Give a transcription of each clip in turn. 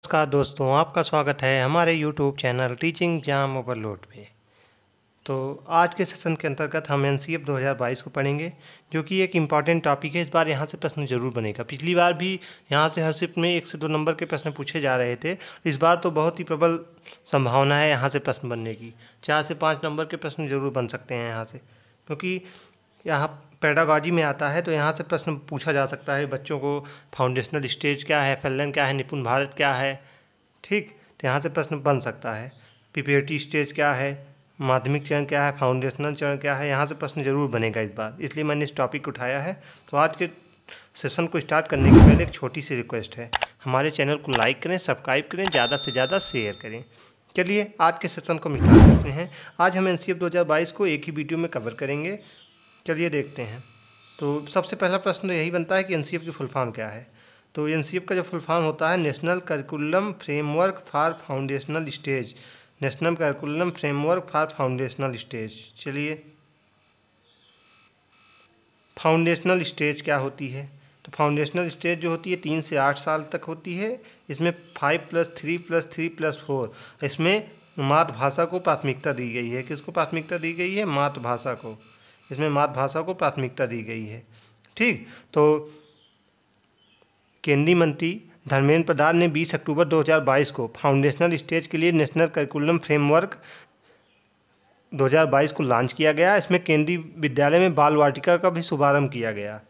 नमस्कार दोस्तों, आपका स्वागत है हमारे यूट्यूब चैनल टीचिंग जाम ओवरलोड पे। तो आज के सेशन के अंतर्गत हम एनसीएफ 2022 को पढ़ेंगे, जो कि एक इम्पॉर्टेंट टॉपिक है। इस बार यहाँ से प्रश्न जरूर बनेगा। पिछली बार भी यहाँ से हर शिफ्ट में 1 से 2 नंबर के प्रश्न पूछे जा रहे थे। इस बार तो बहुत ही प्रबल संभावना है यहाँ से प्रश्न बनने की। 4 से 5 नंबर के प्रश्न जरूर बन सकते हैं यहाँ से, क्योंकि यहाँ पेडागॉजी में आता है। तो यहाँ से प्रश्न पूछा जा सकता है बच्चों को, फाउंडेशनल स्टेज क्या है, फैलन क्या है, निपुण भारत क्या है। ठीक, तो यहाँ से प्रश्न बन सकता है। प्रीपेरेटरी स्टेज क्या है, माध्यमिक चरण क्या है, फाउंडेशनल चरण क्या है, यहाँ से प्रश्न जरूर बनेगा इस बार। इसलिए मैंने इस टॉपिक को उठाया है। तो आज के सेशन को स्टार्ट करने के पहले एक छोटी सी रिक्वेस्ट है, हमारे चैनल को लाइक करें, सब्सक्राइब करें, ज़्यादा से ज़्यादा शेयर करें। चलिए आज के सेशन को हम स्टार्ट करते हैं। आज हम एनसीएफ 2022 को एक ही वीडियो में कवर करेंगे। चलिए देखते हैं। तो सबसे पहला प्रश्न यही बनता है कि एनसीएफ की फुल फॉर्म क्या है। तो एनसीएफ का जो फुल फॉर्म होता है national curriculum framework for foundational stage. National curriculum framework for foundational stage. चलिए, फाउंडेशनल स्टेज क्या होती है। तो फाउंडेशनल स्टेज जो होती है 3 से 8 साल तक होती है। इसमें 5+3+3+4, इसमें मातृभाषा को प्राथमिकता दी गई है। किसको प्राथमिकता दी गई है? मातृभाषा को। इसमें मातृभाषा को प्राथमिकता दी गई है। ठीक, तो केंद्रीय मंत्री धर्मेंद्र प्रधान ने 20 अक्टूबर 2022 को फाउंडेशनल स्टेज के लिए नेशनल करिकुलम फ्रेमवर्क 2022 को लॉन्च किया गया। इसमें केंद्रीय विद्यालय में बाल वाटिका का भी शुभारंभ किया गया।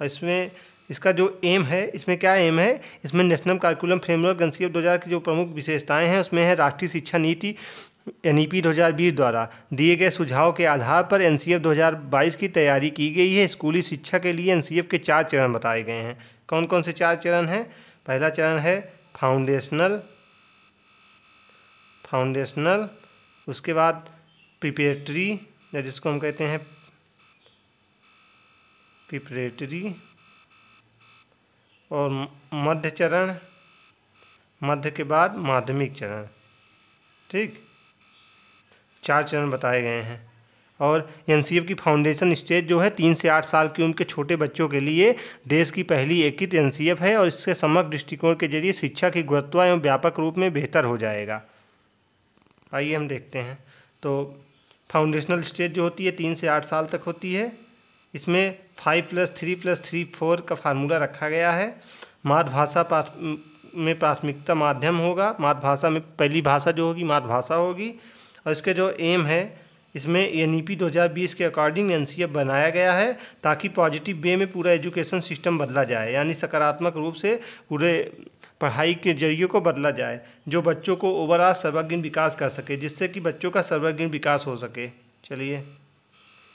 इसमें इसका जो एम है, इसमें क्या एम है, इसमें नेशनल करिकुलम फ्रेमवर्क एनसीएफ 2000 की जो प्रमुख विशेषताएं हैं उसमें है राष्ट्रीय शिक्षा नीति एनईपी 2020 द्वारा दिए गए सुझाव के आधार पर एनसीएफ 2022 की तैयारी की गई है। स्कूली शिक्षा के लिए एनसीएफ के 4 चरण बताए गए हैं। कौन कौन से 4 चरण हैं? पहला चरण है फाउंडेशनल, उसके बाद प्रिपरेटरी, या जिसको हम कहते हैं प्रिपरेटरी, और मध्य चरण, मध्य के बाद माध्यमिक चरण। ठीक, 4 चरण बताए गए हैं। और एनसीएफ की फाउंडेशन स्टेज जो है 3 से 8 साल की उम्र के छोटे बच्चों के लिए देश की पहली एकीकृत एनसीएफ है, और इससे समग्र दृष्टिकोण के जरिए शिक्षा की गुणवत्ता एवं व्यापक रूप में बेहतर हो जाएगा। आइए हम देखते हैं। तो फाउंडेशनल स्टेज जो होती है 3 से 8 साल तक होती है। इसमें 5+3+3+4 का फार्मूला रखा गया है। मातृभाषा में प्राथमिकता माध्यम होगा। मातृभाषा में पहली भाषा जो होगी मातृभाषा होगी। और इसके जो एम है, इसमें एनईपी 2020 के अकॉर्डिंग एनसीएफ बनाया गया है, ताकि पॉजिटिव वे में पूरा एजुकेशन सिस्टम बदला जाए, यानी सकारात्मक रूप से पूरे पढ़ाई के जरिए को बदला जाए, जो बच्चों को ओवरऑल सर्वांगीण विकास कर सके, जिससे कि बच्चों का सर्वांगीण विकास हो सके। चलिए,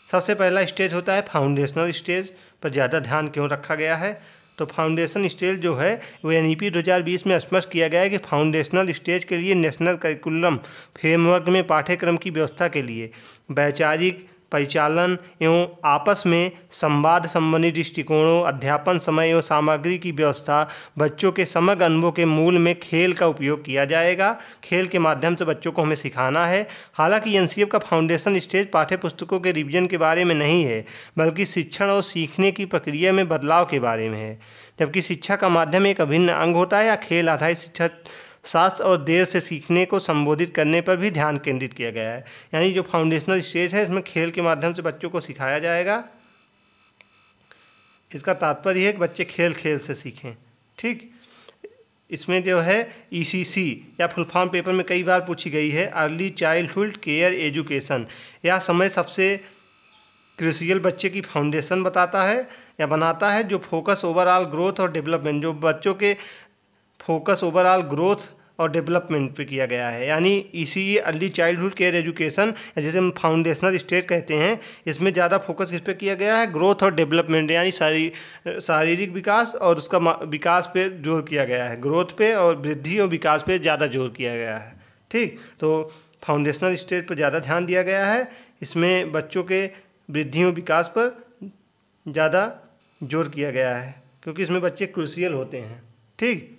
सबसे पहला स्टेज होता है फाउंडेशनल स्टेज, पर ज़्यादा ध्यान क्यों रखा गया है। तो फाउंडेशन स्टेज जो है वो एनईपी 2020 में स्पष्ट किया गया है कि फाउंडेशनल स्टेज के लिए नेशनल करिकुलम फ्रेमवर्क में पाठ्यक्रम की व्यवस्था के लिए वैचारिक, परिचालन एवं आपस में संवाद संबंधी दृष्टिकोणों, अध्यापन समय एवं सामग्री की व्यवस्था, बच्चों के समग्र अनुभव के मूल में खेल का उपयोग किया जाएगा। खेल के माध्यम से बच्चों को हमें सिखाना है। हालांकि एनसीएफ का फाउंडेशन स्टेज पाठ्य पुस्तकों के रिवीजन के बारे में नहीं है, बल्कि शिक्षण और सीखने की प्रक्रिया में बदलाव के बारे में है। जबकि शिक्षा का माध्यम एक अभिन्न अंग होता है, या खेल आधारित शिक्षा शास्त्र और देर से सीखने को संबोधित करने पर भी ध्यान केंद्रित किया गया है। यानी जो फाउंडेशनल स्टेज है इसमें खेल के माध्यम से बच्चों को सिखाया जाएगा। इसका तात्पर्य है कि बच्चे खेल खेल से सीखें। ठीक, इसमें जो है ईसीसी या फुल फॉर्म पेपर में कई बार पूछी गई है, अर्ली चाइल्डहुड केयर एजुकेशन। यह समय सबसे क्रूशियल बच्चे की फाउंडेशन बताता है या बनाता है, जो फोकस ओवरऑल ग्रोथ और डेवलपमेंट, जो बच्चों के फोकस ओवरऑल ग्रोथ और डेवलपमेंट पे किया गया है। यानी इसी अर्ली चाइल्डहुड केयर एजुकेशन, जिसे हम फाउंडेशनल स्टेज कहते हैं, इसमें ज़्यादा फोकस किस पे किया गया है? ग्रोथ और डेवलपमेंट, यानी शारीरिक विकास और उसका विकास पे जोर किया गया है। ग्रोथ पे और वृद्धि और विकास पे ज़्यादा जोर किया गया है। ठीक, तो फाउंडेशनल स्टेज पर ज़्यादा ध्यान दिया गया है। इसमें बच्चों के वृद्धि और विकास पर ज़्यादा जोर किया गया है, क्योंकि इसमें बच्चे क्रूशियल होते हैं। ठीक,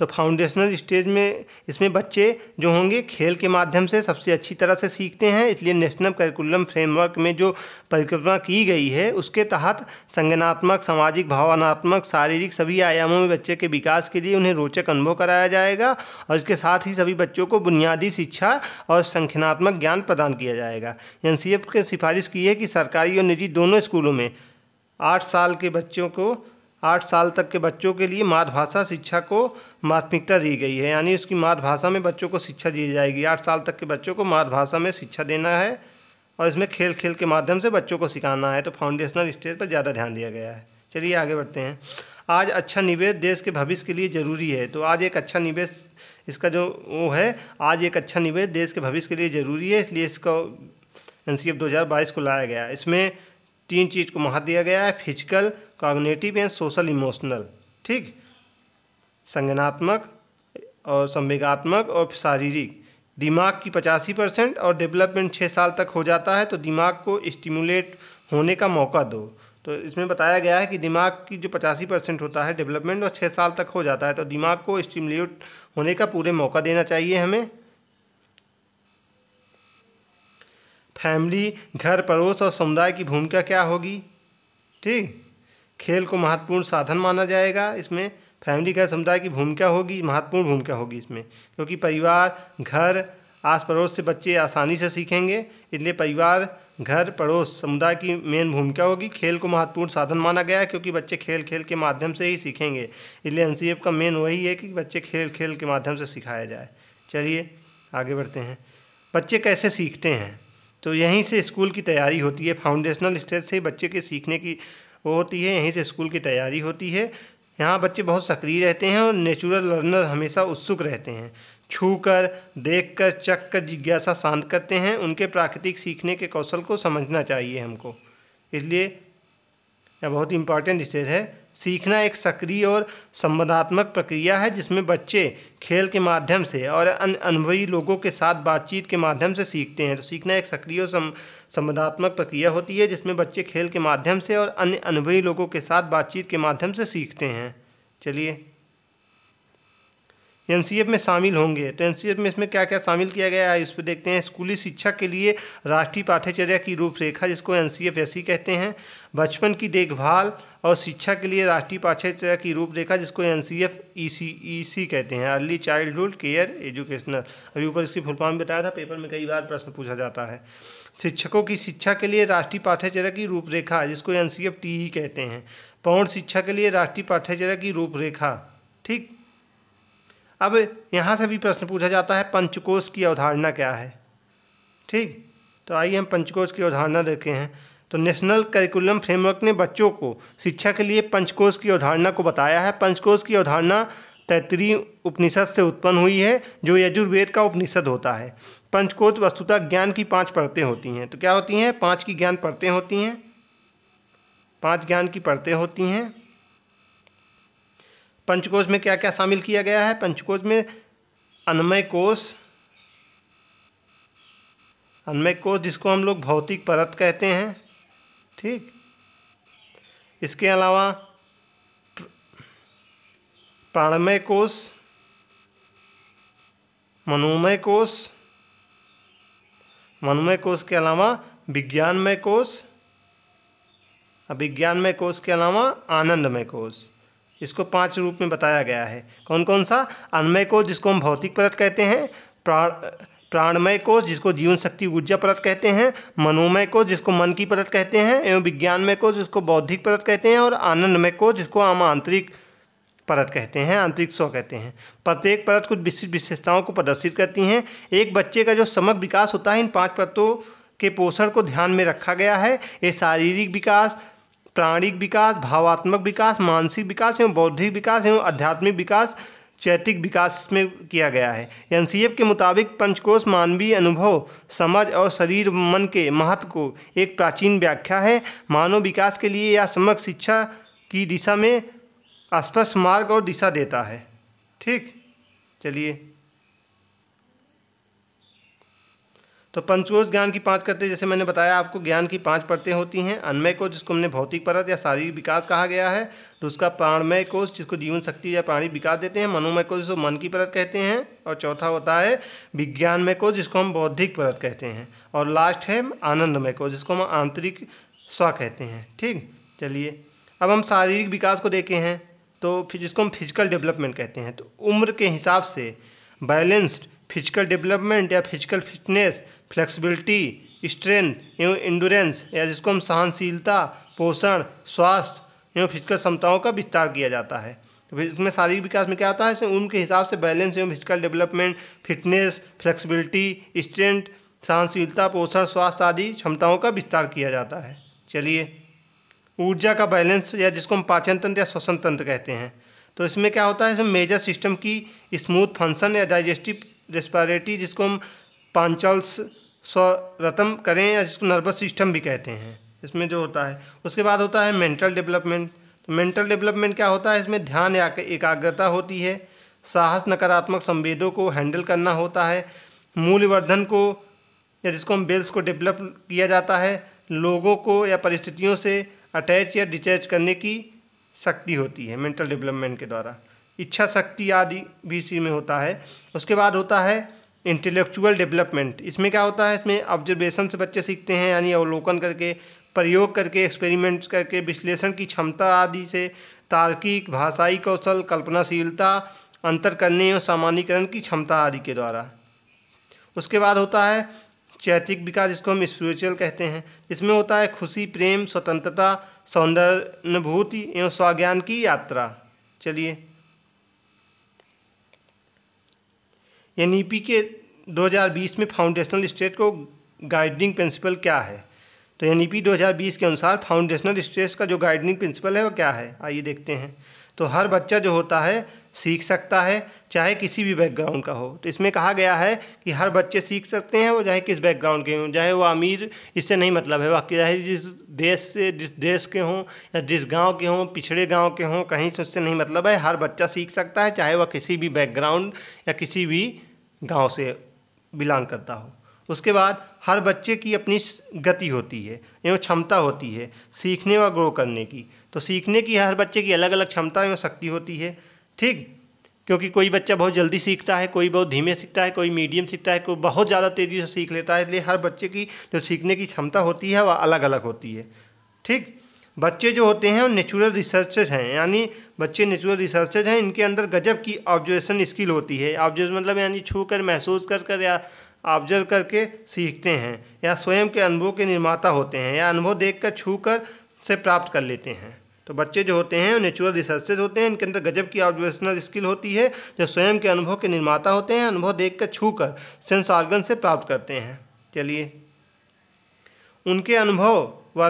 तो फाउंडेशनल स्टेज में इसमें बच्चे जो होंगे खेल के माध्यम से सबसे अच्छी तरह से सीखते हैं, इसलिए नेशनल करिकुलम फ्रेमवर्क में जो परिकल्पना की गई है उसके तहत संज्ञानात्मक, सामाजिक, भावनात्मक, शारीरिक सभी आयामों में बच्चे के विकास के लिए उन्हें रोचक अनुभव कराया जाएगा और इसके साथ ही सभी बच्चों को बुनियादी शिक्षा और संख्यानात्मक ज्ञान प्रदान किया जाएगा। एनसीएफ की सिफारिश की है कि सरकारी और निजी दोनों स्कूलों में 8 साल तक के बच्चों के लिए मातृभाषा शिक्षा को प्राथमिकता दी गई है, यानी उसकी मातृभाषा में बच्चों को शिक्षा दी जाएगी। 8 साल तक के बच्चों को मातृभाषा में शिक्षा देना है और इसमें खेल खेल के माध्यम से बच्चों को सिखाना है, तो फाउंडेशनल स्टेज पर ज़्यादा ध्यान दिया गया है। चलिए आगे बढ़ते हैं। आज अच्छा निवेश देश के भविष्य के लिए ज़रूरी है। तो आज एक अच्छा निवेश, इसका जो वो है, आज एक अच्छा निवेश देश के भविष्य के लिए ज़रूरी है, इसलिए इसको एनसीएफ 2022 को लाया गया। इसमें 3 चीज़ को महत्व दिया गया है: physical, cognitive and social emotional. ठीक, संज्ञानात्मक और संवेगात्मक और शारीरिक। दिमाग की 85% और डेवलपमेंट 6 साल तक हो जाता है, तो दिमाग को स्टिमुलेट होने का मौका दो। तो इसमें बताया गया है कि दिमाग की जो 85% होता है डेवलपमेंट और 6 साल तक हो जाता है, तो दिमाग को स्टिमुलेट होने का पूरे मौका देना चाहिए हमें। फैमिली, घर, पड़ोस और समुदाय की भूमिका क्या होगी? ठीक, खेल को महत्वपूर्ण साधन माना जाएगा। इसमें फैमिली, घर, समुदाय की भूमिका होगी, महत्वपूर्ण भूमिका होगी इसमें, क्योंकि परिवार, घर, आस पड़ोस से बच्चे आसानी से सीखेंगे, इसलिए परिवार, घर, पड़ोस, समुदाय की मेन भूमिका होगी। खेल को महत्वपूर्ण साधन माना गया है क्योंकि बच्चे खेल खेल के माध्यम से ही सीखेंगे, इसलिए एनसीएफ का मेन वही है कि बच्चे खेल खेल के माध्यम से सिखाया जाए। चलिए आगे बढ़ते हैं। बच्चे कैसे सीखते हैं? तो यहीं से स्कूल की तैयारी होती है। फाउंडेशनल स्टेज से बच्चे के सीखने की वो होती है, यहीं से स्कूल की तैयारी होती है। यहाँ बच्चे बहुत सक्रिय रहते हैं और नेचुरल लर्नर हमेशा उत्सुक रहते हैं। छूकर, देखकर, चखकर जिज्ञासा शांत करते हैं। उनके प्राकृतिक सीखने के कौशल को समझना चाहिए हमको, इसलिए यह बहुत ही इम्पॉर्टेंट स्टेज है। सीखना एक सक्रिय और संवादात्मक प्रक्रिया है जिसमें बच्चे खेल के माध्यम से और अन्य अनुभवी लोगों के साथ बातचीत के माध्यम से सीखते हैं। तो सीखना एक सक्रिय और संवादात्मक प्रक्रिया होती है जिसमें बच्चे खेल के माध्यम से और अन्य अनुभवी लोगों के साथ बातचीत के माध्यम से सीखते हैं। चलिए एनसीएफ में शामिल होंगे, तो एनसीएफ में इसमें क्या क्या शामिल किया गया है इस पर देखते हैं। स्कूली शिक्षा के लिए राष्ट्रीय पाठ्यचर्या की रूपरेखा, जिसको एनसीएफ ऐसी कहते हैं। बचपन की देखभाल और शिक्षा के लिए राष्ट्रीय पाठ्यचर्या की रूपरेखा, जिसको एनसीएफ ईसी कहते हैं, अर्ली चाइल्डहुड केयर एजुकेशनल। अभी ऊपर इसकी फुल फॉर्म बताया था, पेपर में कई बार प्रश्न पूछा जाता है। शिक्षकों की शिक्षा के लिए राष्ट्रीय पाठ्यचर्या की रूपरेखा, जिसको एनसीएफ टीई कहते हैं। प्रौढ़ शिक्षा के लिए राष्ट्रीय पाठ्यचर्या की रूपरेखा। ठीक, अब यहाँ से भी प्रश्न पूछा जाता है पंचकोश की अवधारणा क्या है। ठीक, तो आइए हम पंचकोश की अवधारणा देखें हैं। तो नेशनल करिकुलम फ्रेमवर्क ने बच्चों को शिक्षा के लिए पंचकोश की अवधारणा को बताया है। पंचकोश की अवधारणा तैत्तिरीय उपनिषद से उत्पन्न हुई है, जो यजुर्वेद का उपनिषद होता है। पंचकोश वस्तुतः ज्ञान की 5 परतें होती हैं। तो क्या होती हैं? 5 की ज्ञान परतें होती हैं। 5 ज्ञान की परतें होती हैं। पंचकोश में क्या क्या शामिल किया गया है? पंचकोश में अन्नमय कोश, जिसको हम लोग भौतिक परत कहते हैं। ठीक, इसके अलावा प्राणमय कोश, मनोमय कोश, मनोमय कोश के अलावा विज्ञानमय कोश, विज्ञानमय कोश के अलावा आनंदमय कोश। इसको 5 रूप में बताया गया है। कौन कौन सा? अन्नमय कोश, जिसको हम भौतिक परत कहते हैं। प्राणमय कोश, जिसको जीवन शक्ति ऊर्जा परत कहते हैं। मनोमय कोश, जिसको मन की परत कहते हैं। एवं विज्ञानमय कोश, जिसको बौद्धिक परत कहते हैं। और आनंदमय कोश, जिसको हम आंतरिक परत कहते हैं, आंतरिक स्व कहते हैं। प्रत्येक परत कुछ विशिष्ट विशेषताओं को प्रदर्शित करती हैं। एक बच्चे का जो समग्र विकास होता है, इन 5 परतों के पोषण को ध्यान में रखा गया है। ये शारीरिक विकास, प्राणिक विकास, भावात्मक विकास, मानसिक विकास एवं बौद्धिक विकास एवं आध्यात्मिक विकास, चैतिक विकास में किया गया है। एनसीएफ के मुताबिक पंचकोश मानवीय अनुभव, समझ और शरीर मन के महत्व को एक प्राचीन व्याख्या है। मानव विकास के लिए या समग्र शिक्षा की दिशा में स्पष्ट मार्ग और दिशा देता है। ठीक, चलिए तो पंचकोश ज्ञान की 5 परतें, जैसे मैंने बताया आपको, ज्ञान की 5 परतें होती हैं। अन्नमय कोश जिसको हमने भौतिक परत या शारीरिक विकास कहा गया है, दूसरा प्राणमय कोश जिसको जीवन शक्ति या प्राणी विकास देते हैं, मनोमय कोश जिसको मन की परत कहते हैं, और चौथा होता है विज्ञानमय कोश जिसको हम बौद्धिक परत कहते हैं, और लास्ट है आनंदमय कोश जिसको हम आंतरिक स्व कहते हैं। ठीक, चलिए अब हम शारीरिक विकास को देखे हैं, तो फिर जिसको हम फिजिकल डेवलपमेंट कहते हैं। तो उम्र के हिसाब से बैलेंस्ड फिजिकल डेवलपमेंट या फिजिकल फिटनेस, फ्लेक्सिबिलिटी, स्ट्रेंथ एवं इंडोरेंस, या जिसको हम सहनशीलता, पोषण, स्वास्थ्य एवं फिजिकल क्षमताओं का विस्तार किया जाता है। तो फिर इसमें शारीरिक विकास में क्या आता है, इसमें उम्र के हिसाब से बैलेंस एवं physical development, fitness, flexibility, strength, सहनशीलता, पोषण, स्वास्थ्य आदि क्षमताओं का विस्तार किया जाता है। चलिए ऊर्जा का बैलेंस, या जिसको हम पाचन तंत्र या श्वसन तंत्र कहते हैं, तो इसमें क्या होता है, इसमें मेजर सिस्टम की स्मूथ फंक्शन या डाइजेस्टिव, रेस्पिरेटरी जिसको हम पांचल्स स्वरतम करें, या जिसको नर्वस सिस्टम भी कहते हैं, इसमें जो होता है। उसके बाद होता है मेंटल डेवलपमेंट। तो मेंटल डेवलपमेंट क्या होता है, इसमें ध्यान या एकाग्रता होती है, साहस, नकारात्मक संवेदों को हैंडल करना होता है, मूल्यवर्धन को या जिसको हम बेल्स को डेवलप किया जाता है, लोगों को या परिस्थितियों से अटैच या डिटैच करने की शक्ति होती है मेंटल डेवलपमेंट के द्वारा, इच्छा शक्ति आदि भी इसी में होता है। उसके बाद होता है इंटेलेक्चुअल डेवलपमेंट। इसमें क्या होता है, इसमें ऑब्जर्वेशन से बच्चे सीखते हैं, यानी अवलोकन करके, प्रयोग करके, एक्सपेरिमेंट्स करके, विश्लेषण की क्षमता आदि से, तार्किक, भाषाई कौशल, कल्पनाशीलता, अंतर करने और सामान्यीकरण की क्षमता आदि के द्वारा। उसके बाद होता है चैतिक विकास जिसको हम स्पिरिचुअल कहते हैं। इसमें होता है खुशी, प्रेम, स्वतंत्रता, सौंदर्यानुभूति एवं स्वाज्ञान की यात्रा। चलिए एनईपी के 2020 में फाउंडेशनल स्टेज को गाइडिंग प्रिंसिपल क्या है। तो एनईपी 2020 के अनुसार फाउंडेशनल स्टेज का जो गाइडिंग प्रिंसिपल है वो क्या है, आइए देखते हैं। तो हर बच्चा जो होता है सीख सकता है, चाहे किसी भी बैकग्राउंड का हो। तो इसमें कहा गया है कि हर बच्चे सीख सकते हैं, वो चाहे किस बैकग्राउंड के हों, चाहे वो अमीर, इससे नहीं मतलब है, बाकी चाहे जिस देश के हों या जिस गांव के हों, पिछड़े गांव के हों, कहीं से उससे नहीं मतलब है। हर बच्चा सीख सकता है, चाहे वह किसी भी बैकग्राउंड या किसी भी गांव से बिलोंग करता हो। उसके बाद हर बच्चे की अपनी गति होती है एवं क्षमता होती है सीखने व ग्रो करने की। तो सीखने की हर बच्चे की अलग अलग क्षमता एवं शक्ति होती है। ठीक, क्योंकि कोई बच्चा बहुत जल्दी सीखता है, कोई बहुत धीमे सीखता है, कोई मीडियम सीखता है, कोई बहुत ज़्यादा तेज़ी से सीख लेता है। इसलिए हर बच्चे की जो सीखने की क्षमता होती है वह अलग अलग होती है। ठीक, बच्चे जो होते हैं वो नेचुरल रिसर्चेज हैं, यानी बच्चे नेचुरल रिसर्चेज हैं। इनके अंदर गजब की ऑब्जर्वेशन स्किल होती है। ऑब्जर्व मतलब यानी छू कर, महसूस कर या ऑब्जर्व करके सीखते हैं, या स्वयं के अनुभव के निर्माता होते हैं, या अनुभव देखकर, छू कर से प्राप्त कर लेते हैं। तो बच्चे जो होते हैं वो नेचुरल रिसर्चेज होते हैं। इनके अंदर गजब की ऑब्जर्वेशनल स्किल होती है, जो स्वयं के अनुभव के निर्माता होते हैं, अनुभव देखकर, छू कर, सेंस ऑर्गन से प्राप्त करते हैं। चलिए इनके अनुभव व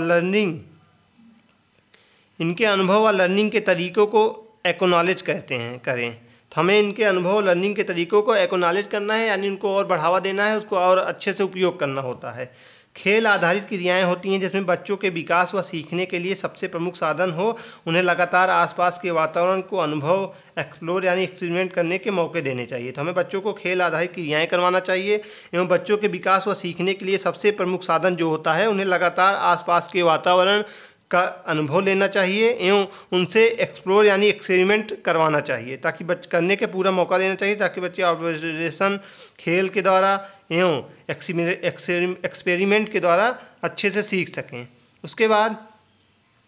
लर्निंग के तरीक़ों को एक्नॉलेज कहते हैं करें। तो हमें इनके अनुभव लर्निंग के तरीक़ों को एक्नॉलेज करना है, यानी उनको और बढ़ावा देना है, उसको और अच्छे से उपयोग करना होता है। खेल आधारित क्रियाएं होती हैं जिसमें बच्चों के विकास व सीखने के लिए सबसे प्रमुख साधन हो उन्हें लगातार आसपास के वातावरण को अनुभव, एक्सप्लोर यानी एक्सपेरिमेंट करने के मौके देने चाहिए। तो हमें बच्चों को खेल आधारित क्रियाएं करवाना चाहिए एवं बच्चों के विकास व सीखने के लिए सबसे प्रमुख साधन जो होता है उन्हें लगातार आसपास के वातावरण का अनुभव लेना चाहिए एवं उनसे एक्सप्लोर यानी एक्सपेरिमेंट करवाना चाहिए, ताकि करने के पूरा मौका देना चाहिए, ताकि बच्चे ऑब्जर्वेशन, खेल के द्वारा एवं एक्सपेरिमेंट के द्वारा अच्छे से सीख सकें। उसके बाद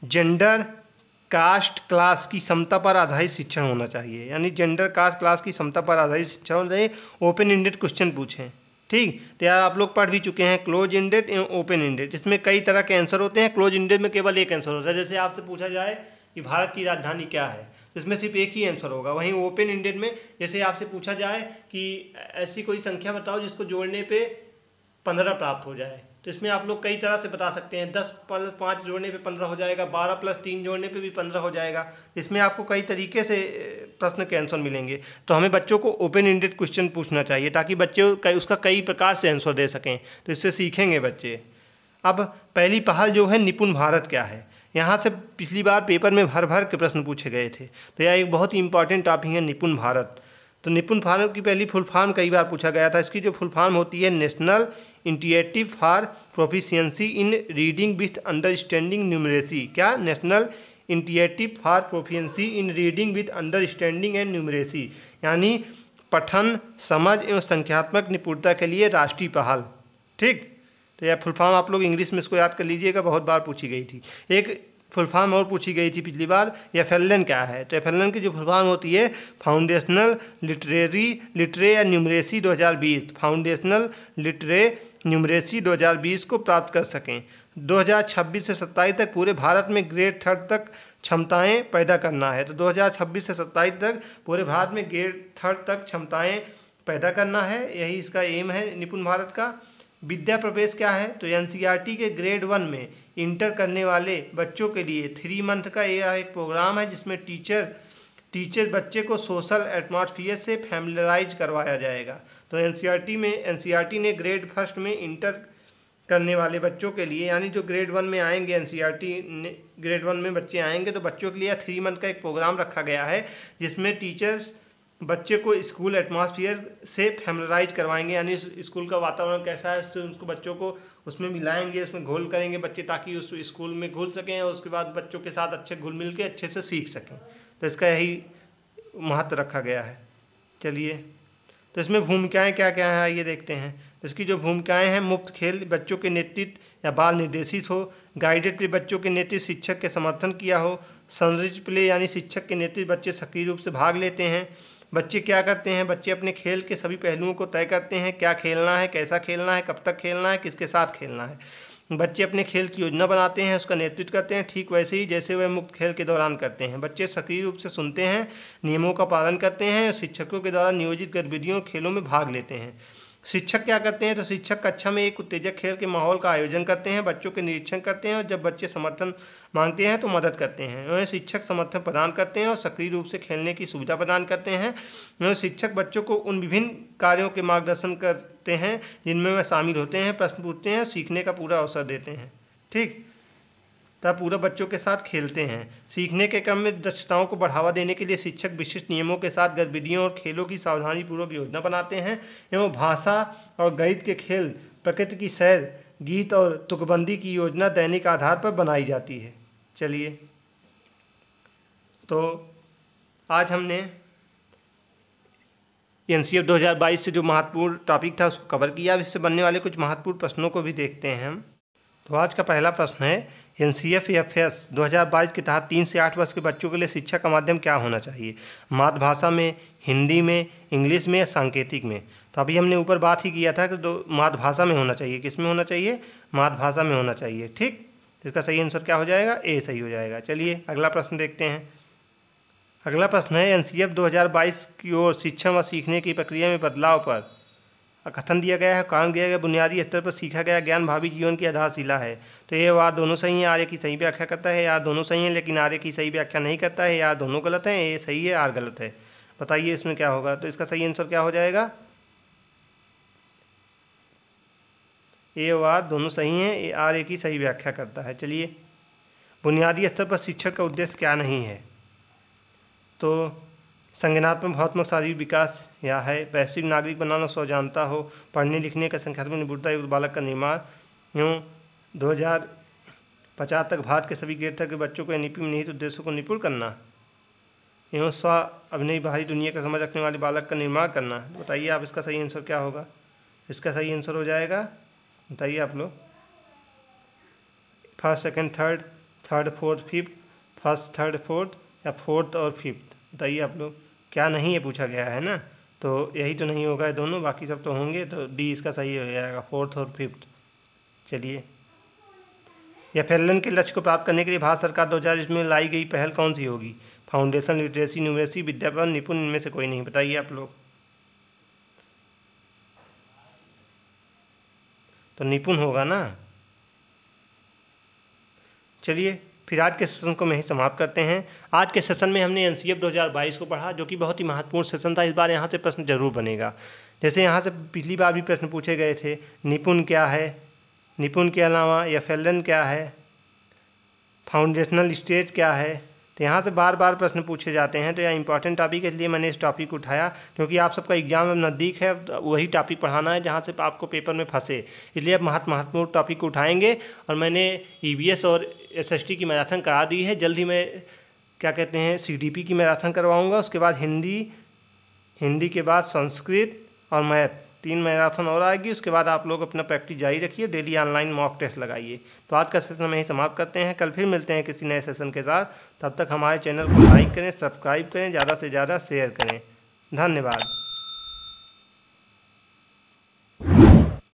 जेंडर, कास्ट, क्लास की समता पर आधारित शिक्षण होना चाहिए, यानी जेंडर, कास्ट, क्लास की समता पर आधारित शिक्षण होना चाहिए। ओपन एंडेड क्वेश्चन पूछें। ठीक, तो यार आप लोग पढ़ भी चुके हैं क्लोज एंडेड एवं ओपन एंडेड। इसमें कई तरह के आंसर होते हैं। क्लोज एंडेड में केवल एक आंसर होता है, जैसे आपसे पूछा जाए कि भारत की राजधानी क्या है, इसमें सिर्फ एक ही आंसर होगा। वहीं ओपन एंडेड में जैसे आपसे पूछा जाए कि ऐसी कोई संख्या बताओ जिसको जोड़ने पे 15 प्राप्त हो जाए, तो इसमें आप लोग कई तरह से बता सकते हैं। 10 + 5 जोड़ने पे 15 हो जाएगा, 12 + 3 जोड़ने पे भी 15 हो जाएगा। इसमें आपको कई तरीके से प्रश्न के आंसर मिलेंगे। तो हमें बच्चों को ओपन एंडेड क्वेश्चन पूछना चाहिए ताकि बच्चे उसका कई प्रकार से आंसर दे सकें, तो इससे सीखेंगे बच्चे। अब पहली पहल जो है निपुण भारत क्या है, यहाँ से पिछली बार पेपर में भर के प्रश्न पूछे गए थे। तो यह एक बहुत ही इंपॉर्टेंट टॉपिक है निपुण भारत। तो निपुण भारत की पहली फुल फॉर्म कई बार पूछा गया था। इसकी जो फुल फॉर्म होती है national initiative for proficiency in reading with understanding numeracy. क्या? National initiative for proficiency in reading with understanding and numeracy, यानी पठन, समझ एवं संख्यात्मक निपुणता के लिए राष्ट्रीय पहल। ठीक, तो यह फुल फॉर्म आप लोग इंग्लिश में इसको याद कर लीजिएगा, बहुत बार पूछी गई थी। एक फुल फॉर्म और पूछी गई थी पिछली बार, FLN क्या है? तो FLN की जो फुल फॉर्म होती है फाउंडेशनल लिटरे या न्यूमरेसी 2020, फाउंडेशनल लिटरे न्यूमरेसी 2020 को प्राप्त कर सकें। 2026 से 27 तक पूरे भारत में ग्रेड 3 तक क्षमताएं पैदा करना है। तो 2026 से 27 तक पूरे भारत में ग्रेड 3 तक क्षमताएं पैदा करना है, यही इसका एम है निपुण भारत का। विद्या प्रवेश क्या है? तो NCERT के ग्रेड 1 में इंटर करने वाले बच्चों के लिए 3 मंथ का यह एक प्रोग्राम है जिसमें टीचर बच्चे को सोशल एटमॉस्फेयर से फैमिलराइज करवाया जाएगा। तो NCERT ने ग्रेड 1 में इंटर करने वाले बच्चों के लिए, यानी जो ग्रेड 1 में आएंगे, NCERT ने ग्रेड 1 में बच्चे आएंगे तो बच्चों के लिए 3 मंथ का एक प्रोग्राम रखा गया है जिसमें टीचर्स बच्चे को स्कूल एटमॉस्फेयर से फैमिलराइज करवाएंगे, यानी स्कूल का वातावरण कैसा है उसको बच्चों को उसमें मिलाएंगे, उसमें घोल करेंगे बच्चे, ताकि उस स्कूल में घुल सकें और उसके बाद बच्चों के साथ अच्छे घुल मिल के अच्छे से सीख सकें। तो इसका यही महत्व रखा गया है। चलिए, तो इसमें भूमिकाएं क्या क्या हैं ये देखते हैं। इसकी जो भूमिकाएं हैं, मुफ्त खेल बच्चों के नेतृत्व या बाल निर्देशित हो, गाइडेड प्ले बच्चों के नेतृत्व शिक्षक के समर्थन किया हो, संरचित प्ले यानी शिक्षक के नेतृत्व बच्चे सक्रिय रूप से भाग लेते हैं। बच्चे क्या करते हैं? बच्चे अपने खेल के सभी पहलुओं को तय करते हैं, क्या खेलना है, कैसा खेलना है, कब तक खेलना है, किसके साथ खेलना है। बच्चे अपने खेल की योजना बनाते हैं, उसका नेतृत्व करते हैं, ठीक वैसे ही जैसे वह मुक्त खेल के दौरान करते हैं। बच्चे सक्रिय रूप से सुनते हैं, नियमों का पालन करते हैं, शिक्षकों के द्वारा नियोजित गतिविधियों खेलों में भाग लेते हैं। शिक्षक क्या करते हैं? तो शिक्षक कक्षा में एक उत्तेजक खेल के माहौल का आयोजन करते हैं, बच्चों के निरीक्षण करते हैं और जब बच्चे समर्थन मांगते हैं तो मदद करते हैं। उन्हें शिक्षक समर्थन प्रदान करते हैं और सक्रिय रूप से खेलने की सुविधा प्रदान करते हैं। उन्हें शिक्षक बच्चों को उन विभिन्न कार्यों के मार्गदर्शन करते हैं जिनमें वह शामिल होते हैं, प्रश्न पूछते हैं, सीखने का पूरा अवसर देते हैं। ठीक, तब पूरा बच्चों के साथ खेलते हैं। सीखने के क्रम में दक्षताओं को बढ़ावा देने के लिए शिक्षक विशिष्ट नियमों के साथ गतिविधियों और खेलों की सावधानीपूर्वक योजना बनाते हैं एवं भाषा और गणित के खेल, प्रकृति की सैर, गीत और तुकबंदी की योजना दैनिक आधार पर बनाई जाती है। चलिए, तो आज हमने NCF 2022 से जो महत्वपूर्ण टॉपिक था उसको कवर किया। अब इससे बनने वाले कुछ महत्वपूर्ण प्रश्नों को भी देखते हैं हम। तो आज का पहला प्रश्न है, NCFFS 2022 के तहत 3 से 8 वर्ष के बच्चों के लिए शिक्षा का माध्यम क्या होना चाहिए? मातृभाषा में, हिंदी में, इंग्लिश में या सांकेतिक में? तो अभी हमने ऊपर बात ही किया था कि तो मातृभाषा में होना चाहिए। किस में होना चाहिए? मातृभाषा में होना चाहिए। ठीक, इसका सही आंसर क्या हो जाएगा? ए सही हो जाएगा। चलिए अगला प्रश्न देखते हैं। अगला प्रश्न है, NCF 2022 की ओर शिक्षण व सीखने की प्रक्रिया में बदलाव पर कथन दिया गया है। कारण दिया गया, बुनियादी स्तर पर सीखा गया ज्ञान भावी जीवन की आधारशिला है। तो ये आर दोनों सही है, आर्य की सही व्याख्या करता है। आर दोनों सही है लेकिन आर्य की सही व्याख्या नहीं करता है। आर दोनों गलत हैं, ये सही है, आर गलत है। बताइए इसमें क्या होगा? तो इसका सही आंसर क्या हो जाएगा? ए और आर दोनों सही हैं, आर्य की सही व्याख्या करता है। चलिए, बुनियादी स्तर पर शिक्षण का उद्देश्य क्या नहीं है? तो संज्ञानात्मक भावनात्मक शारीरिक विकास या है, वैश्विक नागरिक बनाना, सौ जानता हो, पढ़ने लिखने का संख्यात्मक निपुणता युक्त बालक का निर्माण, यूँ 2050 तक भारत के सभी ग्रेड तक के बच्चों को NEP में निहित उद्देश्यों को निपुण करना, एवं स्व अभिनय बाहरी दुनिया का समझ रखने वाले बालक का निर्माण करना। बताइए आप इसका सही आंसर क्या होगा? इसका सही आंसर हो जाएगा, बताइए आप लोग, first second third, third fourth fifth, first third fourth या फोर्थ और फिफ्थ? बताइए आप लोग, क्या नहीं है पूछा गया है ना, तो यही तो नहीं होगा दोनों, बाकी सब तो होंगे। तो डी इसका सही हो जाएगा, फोर्थ और फिफ्थ। चलिए, FLN के लक्ष्य को प्राप्त करने के लिए भारत सरकार 2020 में लाई गई पहल कौन सी होगी? फाउंडेशन, लिटरेसी, न्यूमरेसी, विद्यापन, निपुण, इनमें से कोई नहीं। बताइए आप लोग। तो निपुण होगा ना। चलिए, फिर आज के सेशन को मैं ही समाप्त करते हैं। आज के सेशन में हमने NCF 2022 को पढ़ा, जो कि बहुत ही महत्वपूर्ण सेशन था। इस बार यहाँ से प्रश्न जरूर बनेगा। जैसे यहाँ से पिछली बार भी प्रश्न पूछे गए थे, निपुण क्या है, निपुण के अलावा FLN क्या है, फाउंडेशनल स्टेज क्या है, तो यहाँ से बार बार प्रश्न पूछे जाते हैं। तो यह इंपॉर्टेंट टॉपिक है, इसलिए मैंने इस टॉपिक को उठाया, क्योंकि आप सबका एग्जाम अब नज़दीक है, वही टॉपिक पढ़ाना है जहाँ से आपको पेपर में फंसे, इसलिए अब महत्वपूर्ण टॉपिक को उठाएंगे। और मैंने EVS और SST की मैराथन करा दी है, जल्द ही मैं क्या कहते हैं CDP की मैराथन करवाऊँगा। उसके बाद हिंदी के बाद संस्कृत और मैथ, 3 मैराथन और आएगी। उसके बाद आप लोग अपना प्रैक्टिस जारी रखिए, डेली ऑनलाइन मॉक टेस्ट लगाइए। तो आज का सेशन हम यहीं समाप्त करते हैं, कल फिर मिलते हैं किसी नए सेशन के साथ। तब तक हमारे चैनल को लाइक करें, सब्सक्राइब करें, ज़्यादा से ज़्यादा शेयर करें। धन्यवाद।